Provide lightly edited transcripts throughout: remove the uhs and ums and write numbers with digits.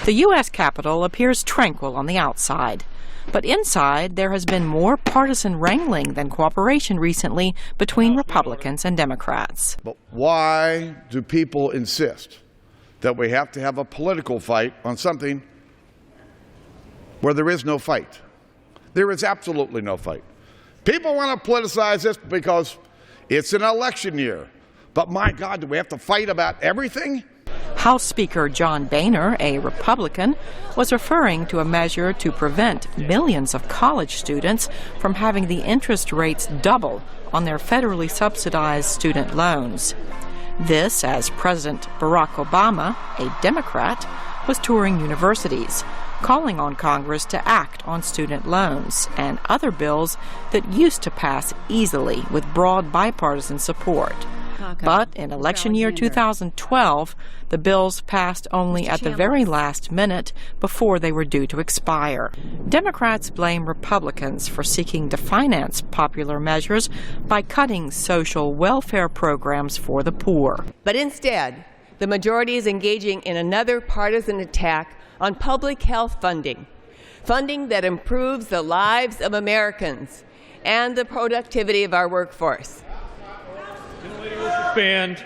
The U.S. Capitol appears tranquil on the outside, but inside there has been more partisan wrangling than cooperation recently between Republicans and Democrats. But why do people insist that we have to have a political fight on something where there is no fight? There is absolutely no fight. People want to politicize this because it's an election year. But my God, do we have to fight about everything? House Speaker John Boehner, a Republican, was referring to a measure to prevent millions of college students from having the interest rates double on their federally subsidized student loans. This as President Barack Obama, a Democrat, was touring universities, calling on Congress to act on student loans and other bills that used to pass easily with broad bipartisan support. But in election year 2012, the bills passed only at the very last minute before they were due to expire. Democrats blame Republicans for seeking to finance popular measures by cutting social welfare programs for the poor. But instead, the majority is engaging in another partisan attack on public health funding, funding that improves the lives of Americans and the productivity of our workforce. Banned.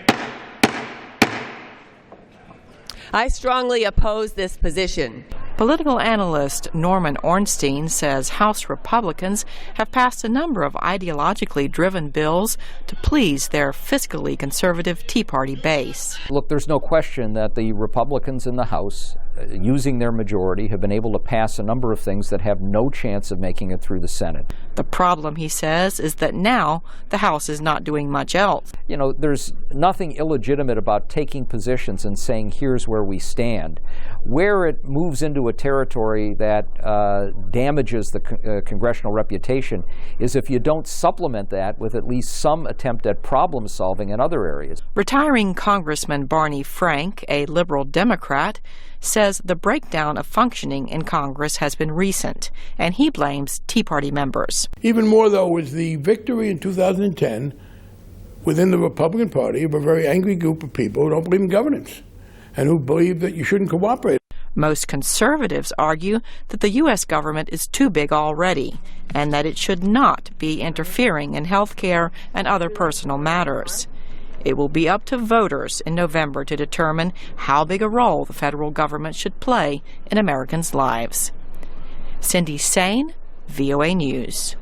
I strongly oppose this position. Political analyst Norman Ornstein says House Republicans have passed a number of ideologically driven bills to please their fiscally conservative Tea Party base. Look, there's no question that the Republicans in the House, using their majority, have been able to pass a number of things that have no chance of making it through the Senate. The problem, he says, is that now the House is not doing much else. You know, there's nothing illegitimate about taking positions and saying, here's where we stand. Where it moves into a territory that damages the congressional reputation is if you don't supplement that with at least some attempt at problem solving in other areas. Retiring Congressman Barney Frank, a liberal Democrat, says the breakdown of functioning in Congress has been recent, and he blames Tea Party members. Even more, though, was the victory in 2010 within the Republican Party of a very angry group of people who don't believe in governance and who believe that you shouldn't cooperate. Most conservatives argue that the U.S. government is too big already and that it should not be interfering in health care and other personal matters. It will be up to voters in November to determine how big a role the federal government should play in Americans' lives. Cindy Saine, VOA News.